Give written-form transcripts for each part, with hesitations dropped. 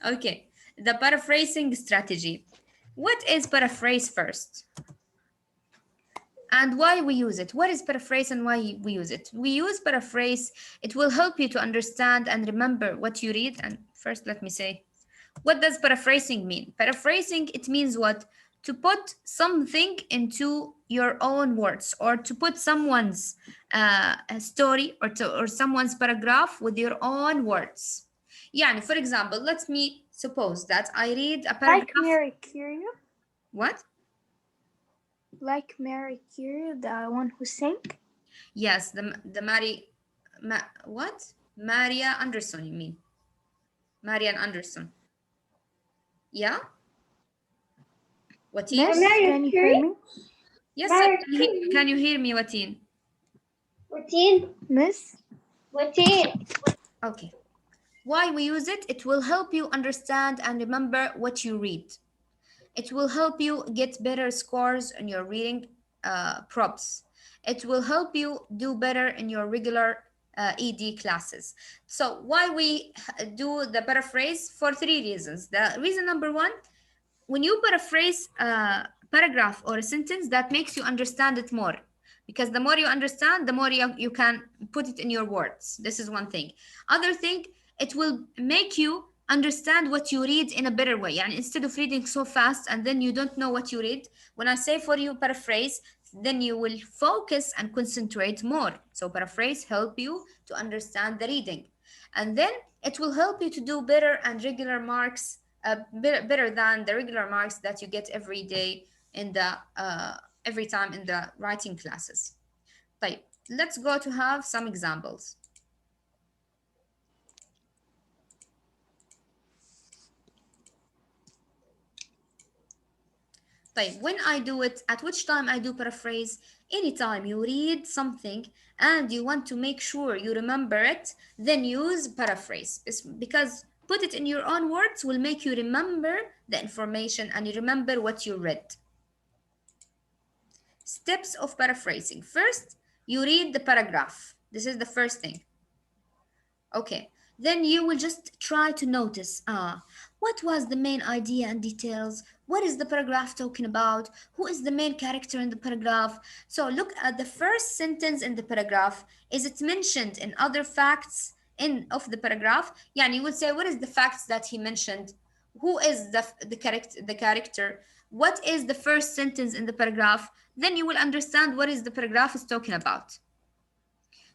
Okay, the paraphrasing strategy. What is paraphrase first? And why we use it? What is paraphrase and why we use it? We use paraphrase. It will help you to understand and remember what you read. And first, let me say, what does paraphrasing mean? Paraphrasing, it means what? To put something into your own words, or to put someone's story, or someone's paragraph with your own words. Yeah, for example, let me suppose that I read a paragraph. Like Mary Curie. What? Like Mary Curie, the one who sang. Yes, what? Maria Anderson, you mean? Marian Anderson. Yeah? Watin? Miss, can you hear me? Yes, I can you hear me, Watin? Watin. Miss? Watin. Okay. Why we use it? It will help you understand and remember what you read. It will help you get better scores in your reading props. It will help you do better in your regular ED classes. So why we do the paraphrase? For three reasons. The reason number one, when you paraphrase a paragraph or a sentence, that makes you understand it more. Because the more you understand, the more you can put it in your words. This is one thing. Other thing, it will make you understand what you read in a better way. And instead of reading so fast and then you don't know what you read, when I say for you paraphrase, then you will focus and concentrate more. So paraphrase help you to understand the reading. And then it will help you to do better and regular marks, better than the regular marks that you get every day in the every time in the writing classes. طيب, let's go to have some examples. طيب, when I do it, at which time I do paraphrase? Anytime you read something and you want to make sure you remember it, then use paraphrase. It's because put it in your own words will make you remember the information and you remember what you read. Steps of paraphrasing. First, you read the paragraph. This is the first thing. Okay. Then you will just try to notice, what was the main idea and details? What is the paragraph talking about? Who is the main character in the paragraph? So look at the first sentence in the paragraph. Is it mentioned in other facts of the paragraph? Yeah, and you would say, what is the facts that he mentioned? Who is the character? What is the first sentence in the paragraph? Then you will understand what is the paragraph is talking about.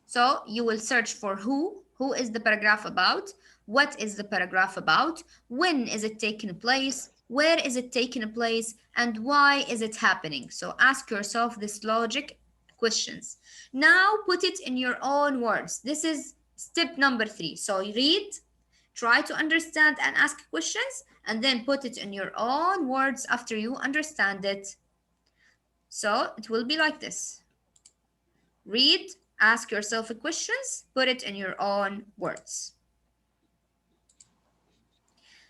So you will search for who is the paragraph about, what is the paragraph about, when is it taking place, where is it taking place, and why is it happening. So ask yourself this logic questions. Now put it in your own words. This is step number 3. So read, try to understand and ask questions, and then put it in your own words after you understand it. So it will be like this. Read, ask yourself questions, put it in your own words.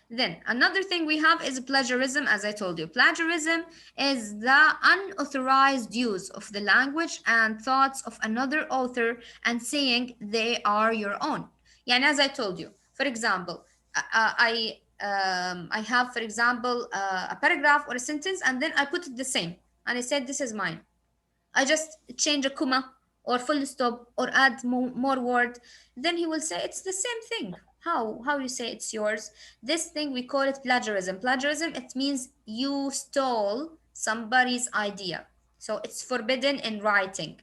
Then another thing we have is plagiarism. As I told you, plagiarism is the unauthorized use of the language and thoughts of another author and saying they are your own. And as I told you, for example, I have, for example, a paragraph or a sentence, and then I put it the same, and I said this is mine. I just change a comma or full stop or add more word, then he will say it's the same thing. How you say it's yours? This thing we call it plagiarism. Plagiarism, it means you stole somebody's idea. So it's forbidden in writing.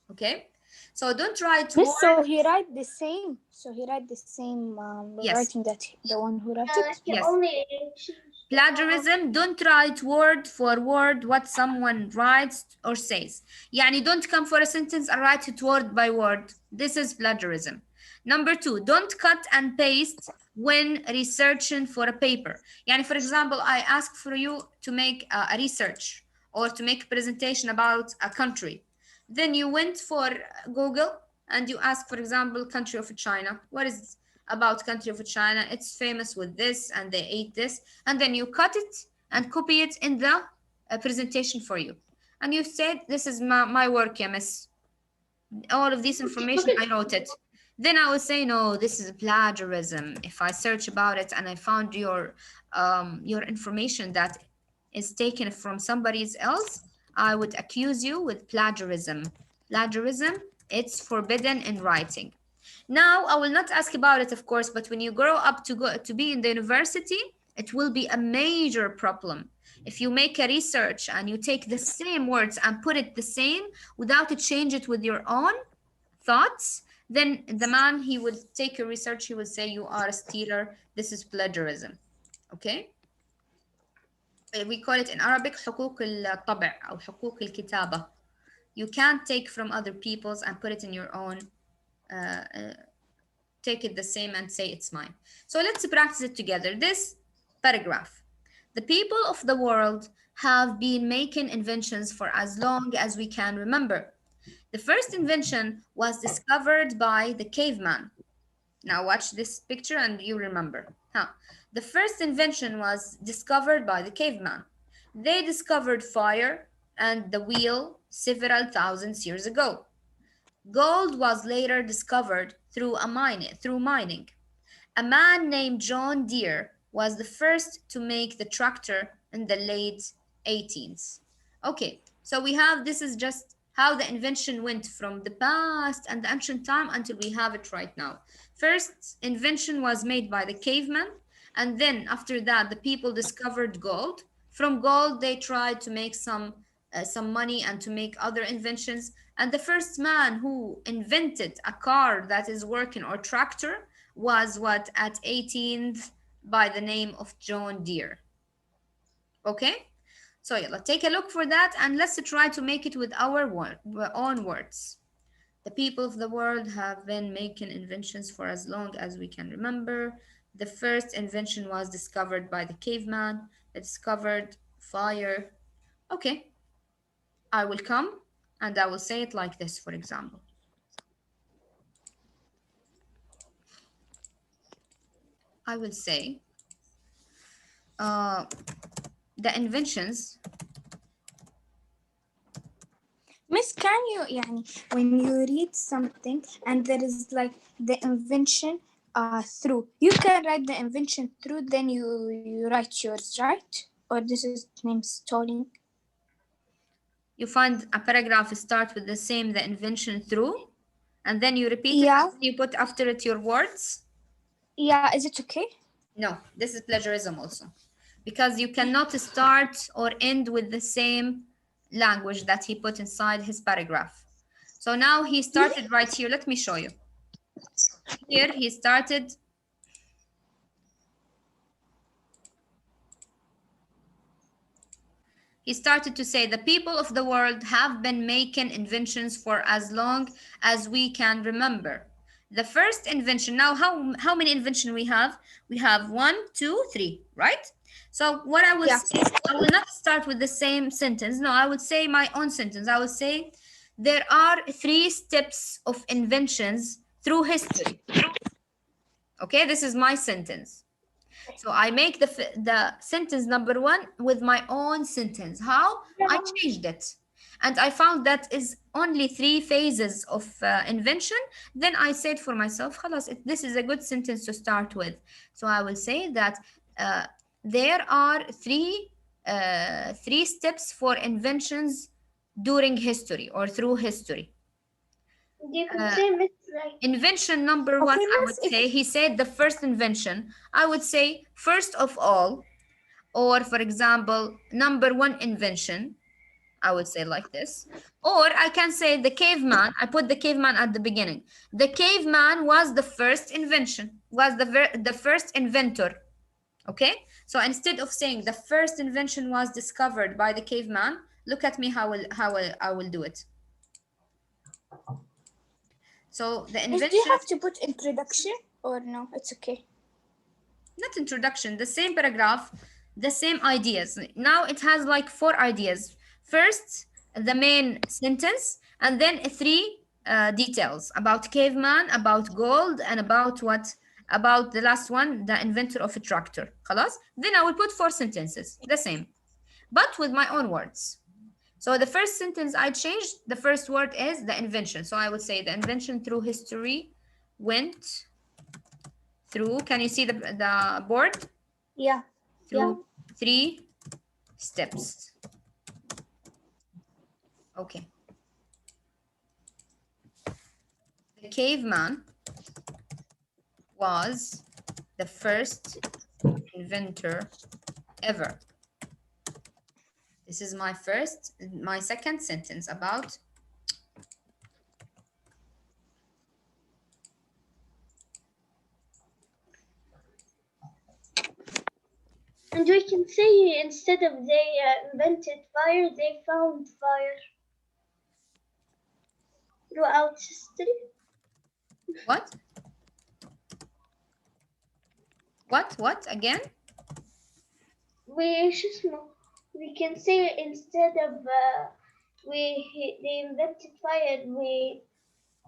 Okay? So don't try to. Miss, so he write the same. So he write the same Yes. writing that the one who wrote it. Yes. Plagiarism, don't write word for word what someone writes or says. Yani don't come for a sentence and write it word by word. This is plagiarism. Number 2, don't cut and paste when researching for a paper. Yani for example, I ask for you to make a research or to make a presentation about a country. Then you went for Google and you ask, for example, country of China. What is about country of China? It's famous with this and they ate this. And then you cut it and copy it in the presentation for you. And you said, this is my work, yeah, miss. All of this information, I wrote it. Then I would say, no, this is plagiarism. If I search about it and I found your information that is taken from somebody else, I would accuse you with plagiarism. Plagiarism, it's forbidden in writing. Now, I will not ask about it, of course, but when you grow up to go to be in the university, it will be a major problem. If you make a research and you take the same words and put it the same without to change it with your own thoughts, then the man, he would take your research, he would say you are a stealer, this is plagiarism. Okay? We call it in Arabic حقوق الطبع أو حقوق الكتابة. You can't take from other people's and put it in your own, take it the same and say it's mine. So let's practice it together. This paragraph. The people of the world have been making inventions for as long as we can remember. The first invention was discovered by the caveman. Now watch this picture and you remember. The first invention was discovered by the caveman. They discovered fire and the wheel several thousands years ago. Gold was later discovered through mining. A man named John Deere was the first to make the tractor in the late 18th. Okay, so we have, this is just how the invention went from the past and the ancient time until we have it right now. First invention was made by the caveman, and then after that the people discovered gold. From gold they tried to make some money and to make other inventions. And the first man who invented a car that is working, or tractor, was what, at 18th, by the name of John Deere. Okay, so yeah, let's take a look for that and let's try to make it with our own words. The people of the world have been making inventions for as long as we can remember. The first invention was discovered by the caveman. They discovered fire. Okay, I will come and I will say it like this, for example. I will say the inventions. Miss, can you, when you read something and there is like the invention through, you can write the invention through, then you write yours, right? Or this is name stalling. You find a paragraph start with the same, the invention through, and then you repeat it, Yeah. you put after it your words. Yeah, is it okay? No, this is plagiarism also, because you cannot start or end with the same language that he put inside his paragraph. So now he started right here. Let me show you. Here he started. He started to say, the people of the world have been making inventions for as long as we can remember. The first invention, now how many inventions we have? We have 1, 2, 3, right? So what I will say, I will not start with the same sentence. No, I would say my own sentence. I would say there are 3 steps of inventions through history. Okay, this is my sentence. So I make the sentence number 1 with my own sentence. How? I changed it. And I found that is only 3 phases of invention. Then I said for myself, خلاص, this is a good sentence to start with. So I will say that there are 3 steps for inventions during history or through history. You could say Miss like Invention number 1, I would say, he said the first invention. I would say first of all, or for example, number 1 invention. I would say like this. Or I can say the caveman. I put the caveman at the beginning. The caveman was the first invention, was the first inventor. Okay? So instead of saying the first invention was discovered by the caveman, look at me how I will do it. So the invention. Do you have to put introduction or no? It's okay. Not introduction, the same paragraph, the same ideas. Now it has like 4 ideas. First, the main sentence, and then 3 details about caveman, about gold, and about what? About the last one, the inventor of a tractor. خلاص? Then I will put 4 sentences, the same, but with my own words. So the first sentence I changed, the first word is the invention. So I would say the invention through history went through, can you see the board? Yeah. Through 3 steps. Okay. The caveman was the first inventor ever. This is my second sentence about And we can say instead of they invented fire, they found fire throughout history. what? What again? We can say instead of they invented fire.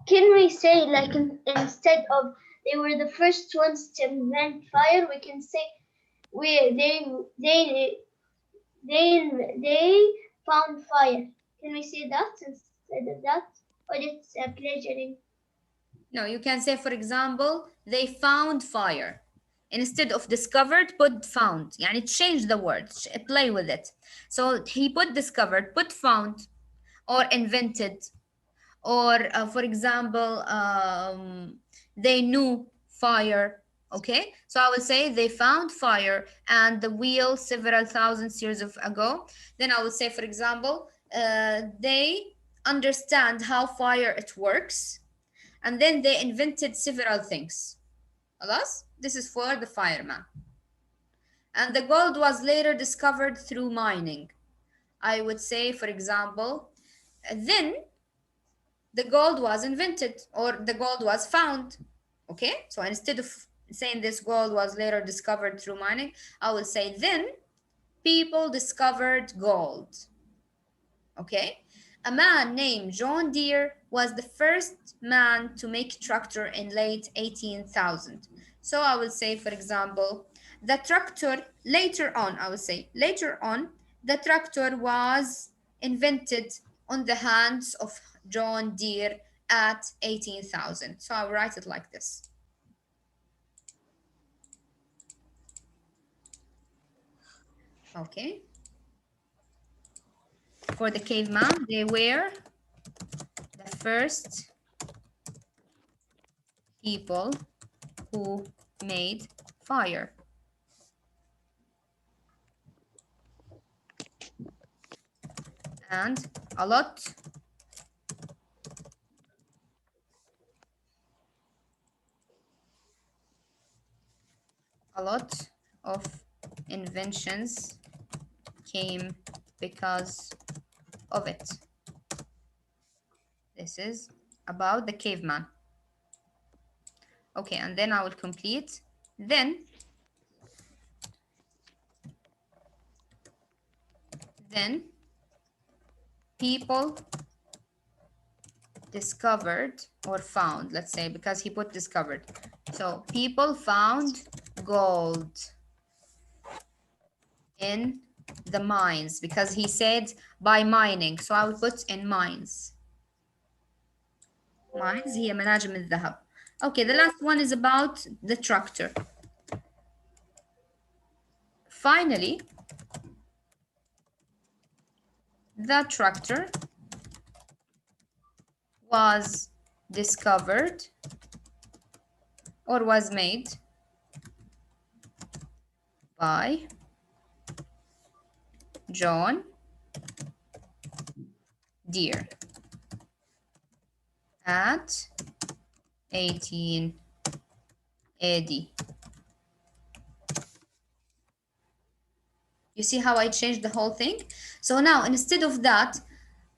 Can we say like instead of they were the first ones to invent fire? We can say they found fire. Can we say that instead of that, or it's a pleasuring? No, you can say, for example, they found fire. Instead of discovered, put found. يعني change the word, play with it. So he put discovered, put found, or invented, or for example, they knew fire. Okay, so I will say they found fire and the wheel several thousands years ago. Then I will say, for example, they understand how fire it works, and then they invented several things. Alas, this is for the fireman. And the gold was later discovered through mining. I would say, for example, then the gold was invented or the gold was found. Okay, so instead of saying this gold was later discovered through mining, I will say then people discovered gold. Okay, a man named John Deere was the first man to make tractor in late 18,000. So I will say, for example, the tractor later on, I will say later on, the tractor was invented on the hands of John Deere at 18,000. So I'll write it like this. Okay. For the caveman, they were the first people who made fire. And a lot of inventions came because of it. This is about the caveman. Okay, and then I will complete. Then people discovered or found, let's say, because he put discovered. So people found gold in the mines because he said by mining. So I will put in mines. Mines هي مناجم الذهب. Okay, the last one is about the tractor. Finally, the tractor was discovered or was made by John Deere at 18 AD. You see how I changed the whole thing? So now instead of that,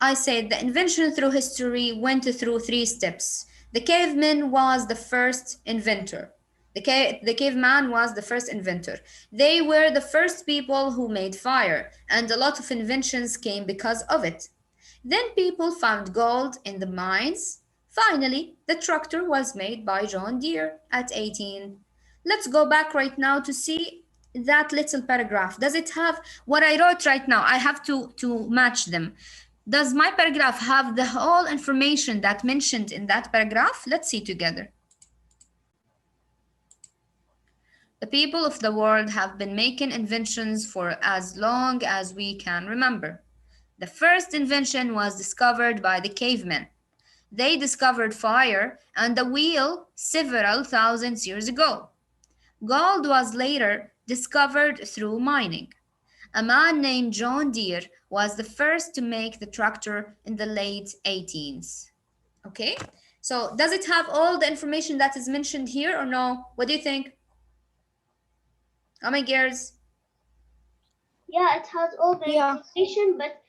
I said the invention through history went through 3 steps. The caveman was the first inventor. The caveman was the first inventor. They were the first people who made fire, and a lot of inventions came because of it. Then people found gold in the mines. Finally, the tractor was made by John Deere at 18. Let's go back right now to see that little paragraph. Does it have what I wrote right now? I have to match them. Does my paragraph have the whole information that mentioned in that paragraph? Let's see together. The people of the world have been making inventions for as long as we can remember. The first invention was discovered by the cavemen. They discovered fire and the wheel several thousand years ago. Gold was later discovered through mining. A man named John Deere was the first to make the tractor in the late 18s. Okay, so does it have all the information that is mentioned here or no? What do you think? Oh my girls. Yeah, it has all the Yeah. information, but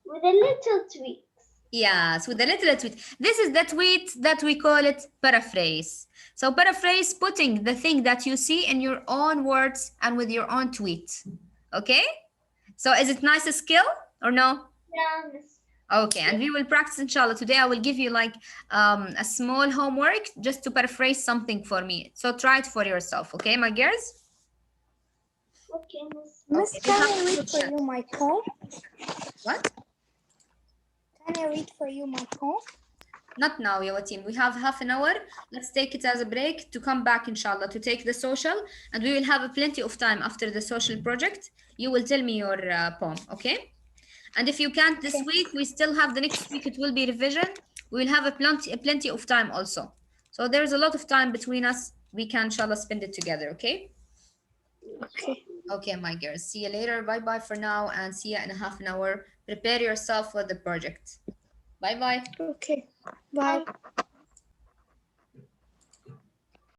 with a little tweaks. Yes, with a little tweet. This is the tweet that we call it paraphrase. So paraphrase, putting the thing that you see in your own words and with your own tweet. Okay? So is it nice skill or no? Yeah, Miss. Okay, and we will practice inshallah. Today I will give you like a small homework just to paraphrase something for me. So try it for yourself, okay, my girls? Okay, Miss. Miss, Okay, can I read for you my poem? What? Can I read for you my poem? Not now, ya team. We have half an hour. Let's take it as a break to come back, inshallah, to take the social. And we will have plenty of time after the social project. You will tell me your poem, okay? And if you can't this week, we still have the next week. It will be revision. We will have plenty of time also. So there's a lot of time between us. We can, inshallah, spend it together, okay? Okay. Okay, my girls. See you later. Bye-bye for now. And see you in a half an hour. Prepare yourself for the project. Bye-bye. Okay. Bye.